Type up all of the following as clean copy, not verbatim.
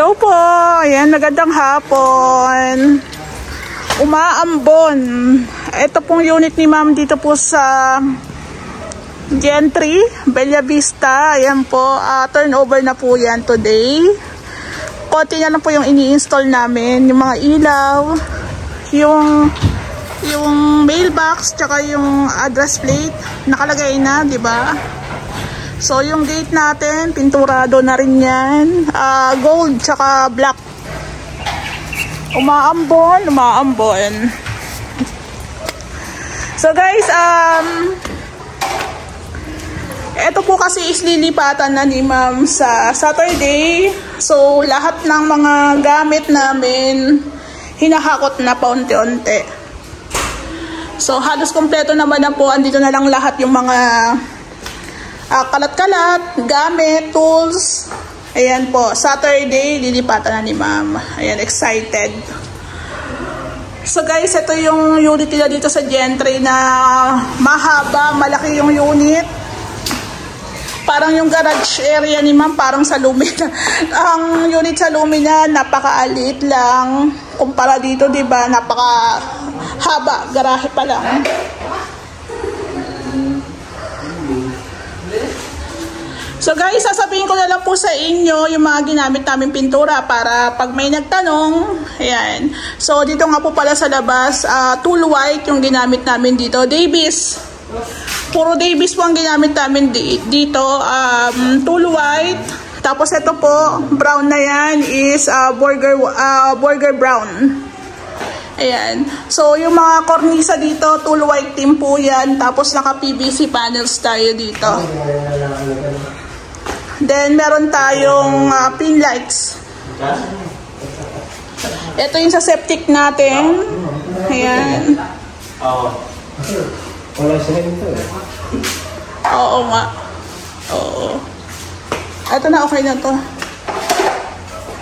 Hello po. Ayan, magandang hapon. Umaambon. Ito pong unit ni ma'am dito po sa Gentry, Bella Vista. Ayan po, turnover na po yan today. Konti na lang po yung ini-install namin. Yung mga ilaw, yung mailbox, tsaka yung address plate. Nakalagay na, di ba? So, yung gate natin, pinturado na rin yan. Gold, tsaka black. Umaambon. So, guys, ito po kasi is lilipatan na ni ma'am sa Saturday. So, lahat ng mga gamit namin, hinahakot na paunti-unti. So, halos kompleto naman na po. Andito na lang lahat yung mga kalat-kalat, gamit, tools. Ayan po, Saturday, lilipatan na ni ma'am. Ayan, excited. So guys, ito yung unit nila dito sa Gentry na mahaba, malaki yung unit. Parang yung garage area ni ma'am, parang sa Lumina. Ang unit sa Lumina, napaka-aliit lang. Kumpara dito, di ba, napaka-haba, garahe pa lang. So guys, sasabihin ko na lang po sa inyo yung mga ginamit namin pintura para pag may nagtanong, ayan. So dito nga po pala sa labas, tool white yung ginamit namin dito. Davis. Puro Davis po ang ginamit namin dito. Tool white. Tapos ito po, brown na yan is burger brown. Ayan. So yung mga kornisa dito, tool white team po yan. Tapos naka PVC panels tayo dito. Then, meron tayong pin lights. Ito yung sa septic natin. Ayan. Oo nga. Oo. Ito na, okay na to.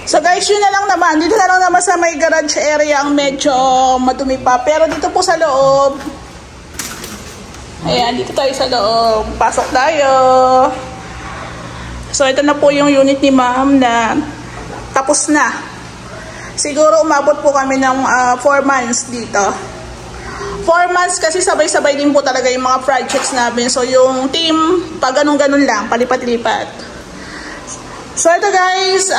So guys, yun na lang naman. Dito na lang naman sa may garage area ang medyo madumi pa. Pero dito po sa loob. Ayan, dito tayo sa loob. Pasok tayo. So, ito na po yung unit ni ma'am na tapos na. Siguro umabot po kami ng 4 months dito. 4 months kasi sabay-sabay din po talaga yung mga projects namin. So, yung team, pag ganun-ganun lang, palipat-lipat. So, ito guys,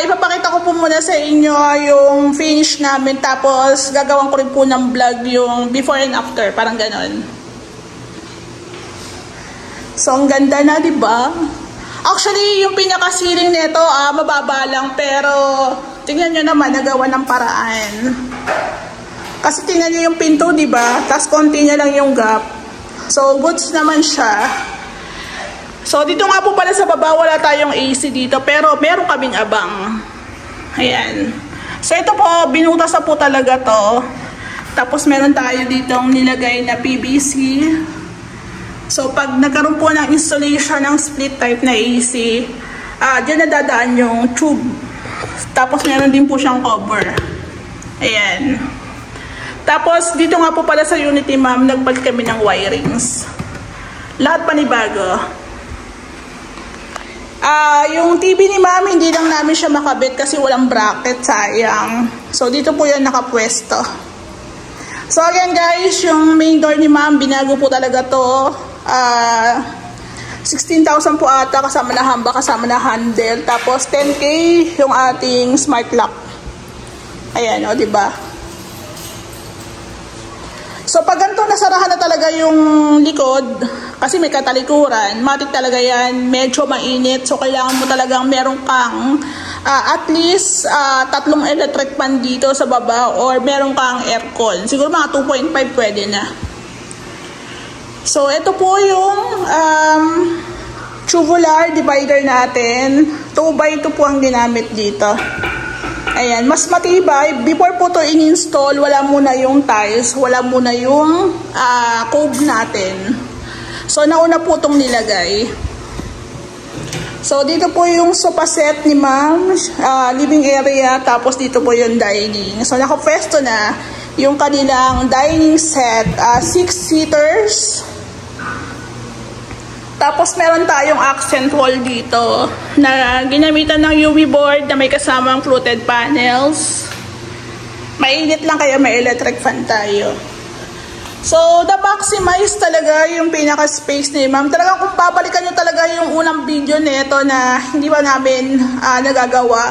ipapakita ko po muna sa inyo yung finish namin. Tapos, gagawin ko rin po ng vlog yung before and after. Parang ganun. So, ang ganda na, diba? Actually, yung pinaka-ceiling nito, mababa lang, pero tingnan nyo naman, nagawa ng paraan. Kasi tingnan nyo yung pinto, diba? Tapos konti niya lang yung gap. So, goods naman siya. So, dito nga po pala sa baba, wala tayong AC dito, pero meron kaming abang. Ayan. So, ito po, binutas na po talaga to. Tapos, meron tayo ditong nilagay na PVC. So, pag nagkaroon po ng installation ng split type na AC, dyan nadadaan yung tube. Tapos, meron din po siyang cover. Ayan. Tapos, dito nga po pala sa unit ni ma'am, nagpalit kami ng wirings. Lahat panibago. Yung TV ni ma'am, hindi lang namin siya makabit kasi walang bracket, sayang. So, dito po yan nakapwesto. So, again guys, yung main door ni ma'am, binago po talaga to. 16,000 po ata, kasama na hamba, kasama na handle. Tapos 10K yung ating smart lock. Ayan, o, diba? So pag ganito nasarahan na talaga yung likod, kasi may katalikuran, matik talaga yan, medyo mainit. So kailangan mo talagang meron kang at least 3 electric fan dito sa baba, or meron kang aircon. Siguro mga 2.5 pwede na. So, ito po yung tubular divider natin. 2x2 po ang ginamit dito. Ayan, mas matibay. Before po to in-install, wala muna yung tiles, wala muna yung cove natin. So, nauna po itong nilagay. So, dito po yung sofa set ni ma'am, living area, tapos dito po yung dining. So, nakapwesto na yung kanilang dining set, 6 seaters. Tapos meron tayong accent wall dito na ginamitan ng UV board na may kasamang fluted panels. Mainit lang kaya may electric fan tayo. So, na-maximize talaga yung pinaka-space ni ma'am. Talagang kung babalikan nyo talaga yung unang video nito na hindi ba namin nagagawa,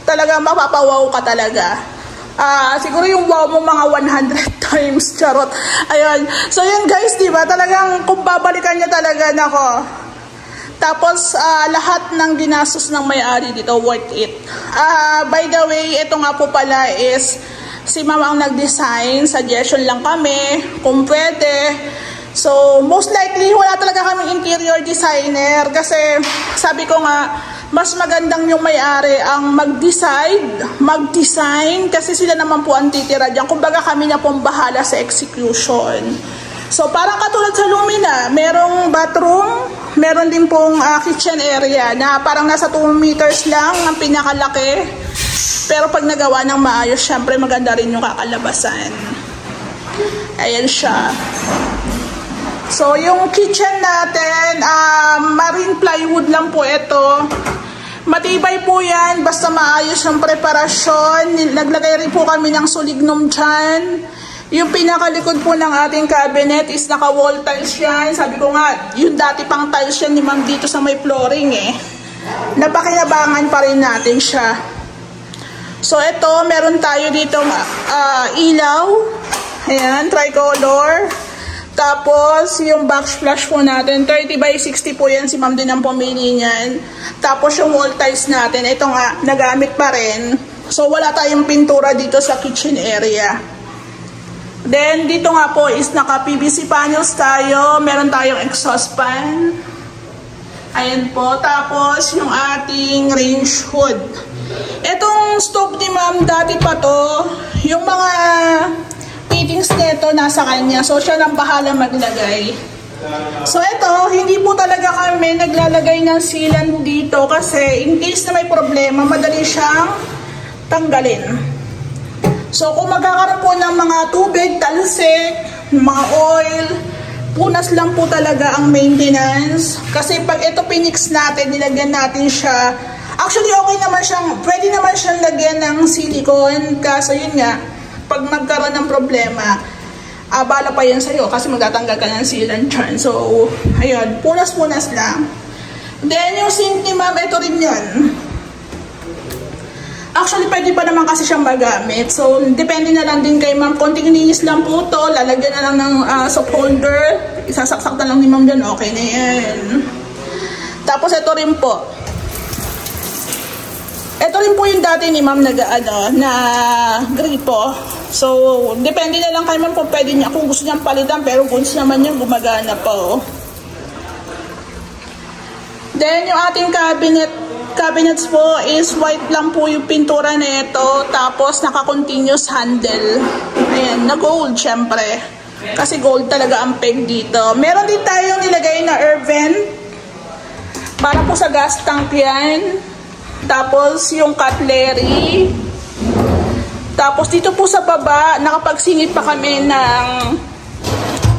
talagang mapapawaw ka talaga. Siguro yung wow mo mga 100 times, charot. Ayun. So, yun guys, diba? Talagang kung babalikan nyo talaga, nako. Tapos, lahat ng ginastos ng may-ari dito, worth it. By the way, ito nga po pala is si ma'am ang nag-design, suggestion lang kami, kung pwede. So, most likely, wala talaga kaming interior designer kasi sabi ko nga, mas magandang yung may-ari ang mag-design kasi sila naman po ang titira dyan. Kumbaga kami na pong bahala sa execution. So, parang katulad sa Lumina, merong bathroom, meron din pong kitchen area na parang nasa 2 meters lang ang pinakalaki. Pero pag nagawa ng maayos, syempre maganda rin yung kakalabasan. Ayan siya. So, yung kitchen natin, marine plywood lang po ito. Matibay po yan, basta maayos yung preparasyon. Naglagay rin po kami ng sulignum dyan. Yung pinakalikod po ng ating cabinet is naka-wall tiles yan. Sabi ko nga, yung dati pang tiles yan ni ma'am dito sa may flooring eh. Napakinabangan pa rin natin siya. So, ito, meron tayo dito ilaw. Ayan, tricolor. Tapos, yung backsplash po natin, 30 by 60 po yan. Si ma'am din ang pumili niyan. Tapos, yung wall tiles natin, ito nga, nagamit pa rin. So, wala tayong pintura dito sa kitchen area. Then, dito nga po is naka-PVC panels tayo. Meron tayong exhaust fan. Ayan po. Tapos, yung ating range hood. Etong stove ni ma'am, dati pa to, yung mga fittings nito nasa kanya. So, siya nang bahala maglagay. So, ito, hindi po talaga kami naglalagay ng sealant dito kasi in case na may problema, madali siyang tanggalin. So, kung magkakaroon po ng mga tubig, talsik, mga oil, punas lang po talaga ang maintenance. Kasi pag ito pinix natin, nilagyan natin siya. Actually, okay naman siyang, pwede naman siyang lagyan ng silicone. Kaso yun nga, pag magkaroon ng problema, abala pa yan sa'yo kasi magtatanggal ka ng sealant dyan. So, ayun, punas-punas lang. Then, yung sink ni ma'am, ito rin yun. Actually, pwede pa naman kasi siyang magamit. So, depende na lang din kay ma'am. Konting linis lang po to. Lalagyan na lang ng soap holder. Isasaksak na lang ni ma'am dyan. Okay na yan. Tapos, ito rin po. Ito rin po yung dati ni ma'am na gripo. So, depende na lang kay ma'am kung pwede niya, kung gusto niyang palitan, pero kung gusto naman niya, gumagana po. Then, yung ating cabinets po is white lang po yung pintura na ito. Tapos, naka-continuous handle. Ayan, na gold syempre. Kasi gold talaga ang peg dito. Meron din tayong nilagay na air vent. Para po sa gas tank yan. Tapos, yung cutlery. Tapos, dito po sa baba, nakapagsingit pa kami ng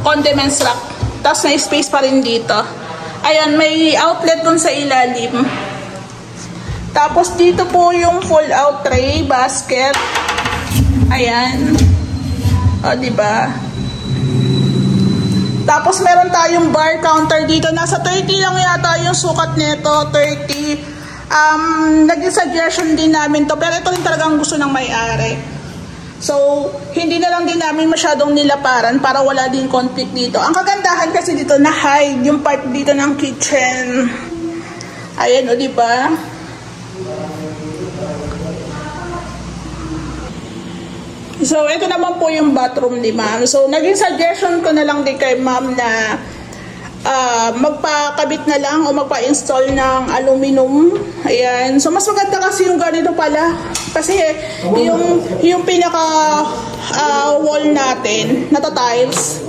condiments rack. Tapos, may space pa rin dito. Ayan, may outlet dun sa ilalim. Tapos, dito po yung full-out tray, basket. Ayan. O, diba? Tapos, meron tayong bar counter dito. Nasa 30 lang yata yung sukat nito, 30. Naging suggestion din namin to, pero ito rin talagang gusto ng may-ari. So, hindi na lang din namin masyadong nilaparan para wala din conflict dito. Ang kagandahan kasi dito, na-hide yung part dito ng kitchen. Ayan o, diba? So, ito naman po yung bathroom ni ma'am. So, naging suggestion ko na lang din kay ma'am na magpakabit na lang o magpa-install ng aluminum. Ayan. So, mas maganda kasi yung ganito pala. Kasi yung pinaka wall natin, nata-tiles.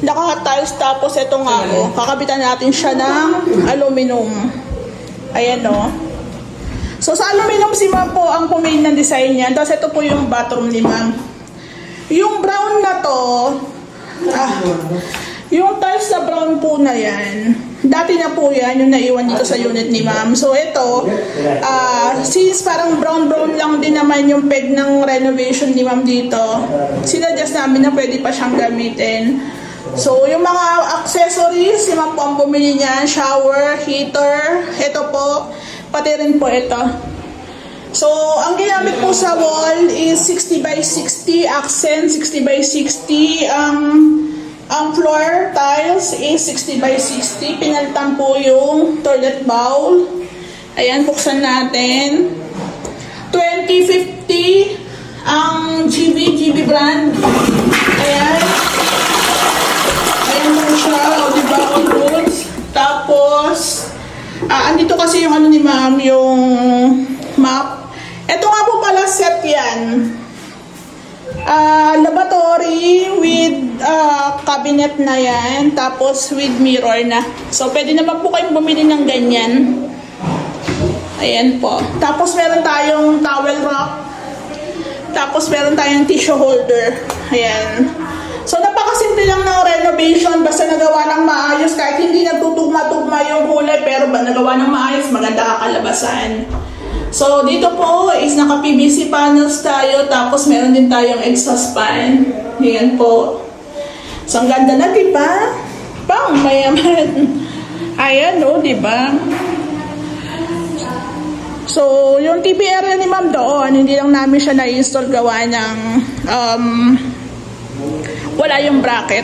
Naka-tiles tapos ito nga o, kakabitan natin siya ng aluminum. Ayan o. So, sa aluminum si ma'am po ang pumili ng design niya. Tapos ito po yung bathroom ni ma'am. Yung brown na to, Yung tiles na brown po na yan, dati na po yan yung naiwan dito sa unit ni ma'am. So ito, since parang brown lang din naman yung peg ng renovation ni ma'am dito, sinadjust namin na pwede pa siyang gamitin. So yung mga accessories, si ma'am po ang bumili niyan, shower, heater, ito po, pati rin po ito. So ang ginamit po sa wall is 60 by 60, accent 60 by 60, ang floor tiles is 60 by 60. Pinalitan po yung toilet bowl. Ayan, buksan natin. 2050 ang GB brand. Ayan. Ayan po siya. O, diba? All goods. Tapos, andito kasi yung ano ni ma'am, yung map. Ito nga po pala set yan. Lavatory with cabinet na yan, tapos with mirror na. So pwede naman po kayong bumili ng ganyan. Ayan po. Tapos meron tayong towel rack. Tapos meron tayong tissue holder. Ayan. So napakasimple lang ng renovation, basta nagawa ng maayos, kahit hindi nagtutugma-tugma yung kulay, pero ba nagawa ng maayos, maganda kakalabasan. So, dito po is naka-PVC panels tayo, tapos meron din tayong exhaust fan. Ayan po. So, ang ganda na, diba? Pang mayaman. Ayan, o, diba? So, yung TV area ni ma'am doon, hindi lang namin siya na-install gawa ng wala yung bracket.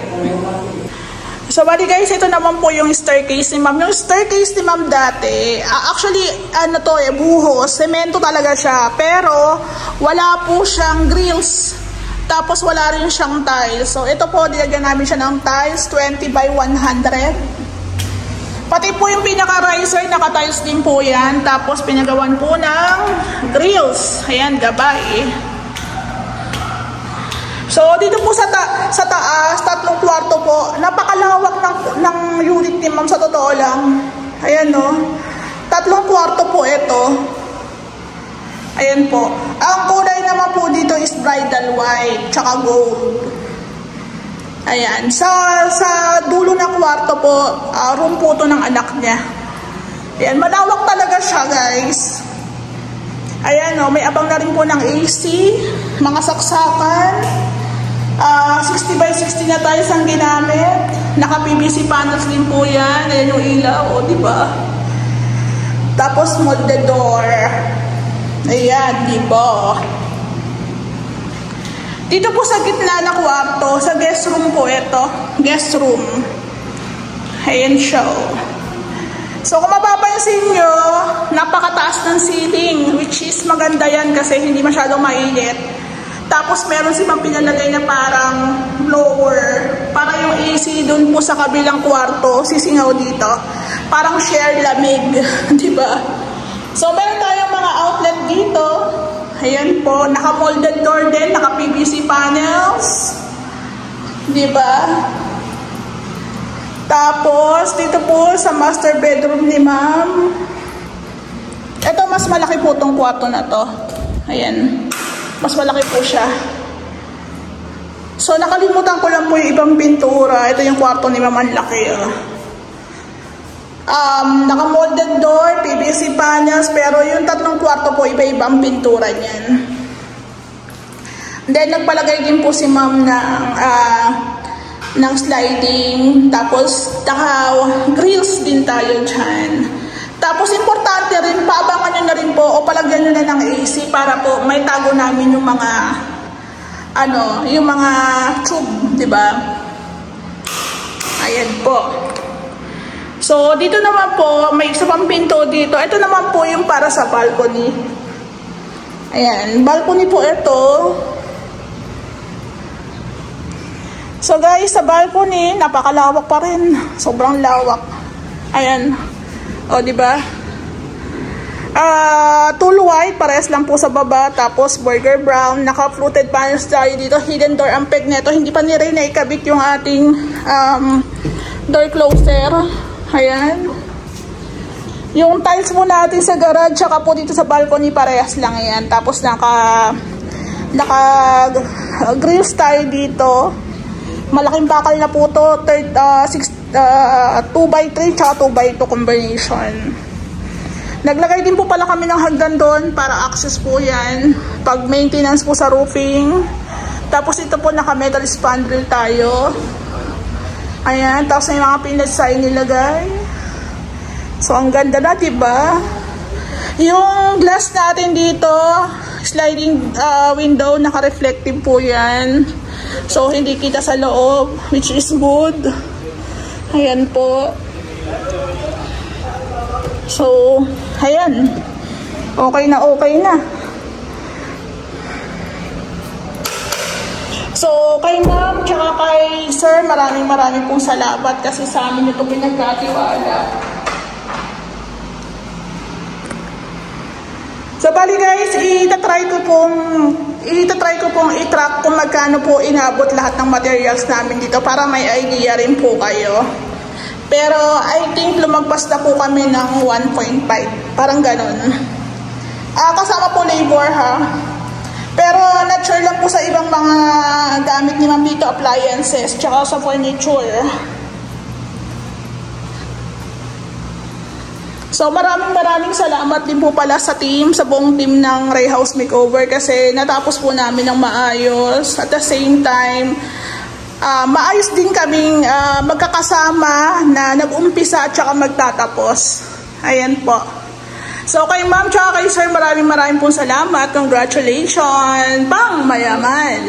So, bali guys, ito naman po yung staircase ni ma'am. Yung staircase ni ma'am dati, actually, ano to buhos, semento talaga siya. Pero, wala po siyang grills. Tapos, wala rin siyang tiles. So, ito po, nilagyan namin siya ng tiles, 20 by 100. Pati po yung pinaka-riser, naka-tiles din po yan. Tapos, pinagawan po ng grills. Ayan, gabay. So, dito po sa taas, 3 kwarto po. Napakalawak ng unit ni ma'am sa totoo lang. Ayan, no? 3 kwarto po ito. Ayan po. Ang kulay naman po dito is bridal white, tsaka gold. Ayan. Sa dulo ng kwarto po, room po ito ng anak niya. Ayan, malawak talaga siya, guys. Ayan, no? May abang na rin po ng AC, mga saksakan. 60 by 60 na tiles ang ginamit. Naka-PVC panels din po yan. Ayan yung ilaw, o, diba? Tapos molded door. Ayan, diba? Dito po sa gitna na kwarto, sa guest room po ito. Guest room. Ayan siya, o. So, kung mapapansin nyo, napakataas ng ceiling, which is maganda yan kasi hindi masyadong mainit. Tapos meron si ma'am pinalagay na parang blower para yung AC doon po sa kabilang kwarto sisingaw dito. Parang share lamig, di ba? So meron tayong mga outlet dito. Ayan po, naka-molded door din, naka-PVC panels. Di ba? Tapos dito po sa master bedroom ni ma'am. Ito mas malaki po tong kwarto na to. Ayan. Mas malaki po siya. So, nakalimutan ko lang po yung ibang pintura. Ito yung kwarto ni ma'am, ang laki. Naka-molded door, PVC panels, pero yung 3 kwarto po, iba-ibang pintura niyan. Then, nagpalagay din po si ma'am ng sliding. Tapos, naka-grills din tayo dyan. Tapos, importante rin, paabangan nyo na rin po o palagyan nyo na ng AC para po may tago namin yung mga, yung mga tube, di ba? Ayan po. So, dito naman po, may isa pang pinto dito. Ito naman po yung para sa balcony. Ayan, balcony po ito. So, guys, sa balcony, napakalawak pa rin. Sobrang lawak. Ayan. O, diba? Tool white, parehas lang po sa baba. Tapos, burger brown. Naka-fluted panels tayo dito. Hidden door ang peg neto. Hindi pa rin naikabit yung ating door closer. Ayan. Yung tiles mo natin sa garage, tsaka po dito sa balcony, parehas lang yan. Tapos, naka grills tayo dito. Malaking bakal na po to, 2x3 tsaka 2x2 combination. Naglagay din po pala kami ng hagdan doon para access po yan pag maintenance po sa roofing. Tapos ito po naka-metal spandrel tayo. Ayan, tapos may mga pillars tayo nilagay. So ang ganda na, diba? Yung glass natin dito, sliding window, naka-reflective po yan. So, hindi kita sa loob, which is good. Ayan po. So, ayan. Okay na, okay na. So, kay ma'am, tsaka kay sir, maraming pong salamat kasi sa amin ito pinagkatiwala. So, bali guys, itatry ko pong i-track kung magkano po inabot lahat ng materials namin dito para may idea rin po kayo. Pero, I think lumagpas na po kami ng 1.5. Parang ganun. Kasama po labor ha. Pero, not sure lang po sa ibang mga gamit ni Ma'am dito, appliances, tsaka sa furniture. So maraming salamat din po pala sa team, sa buong team ng Ray House Makeover kasi natapos po namin ng maayos. At the same time, maayos din kaming magkakasama na nag-umpisa at saka magtatapos. Ayan po. So kay ma'am tsaka kay sir, maraming pong salamat. Congratulations! Pang mayaman!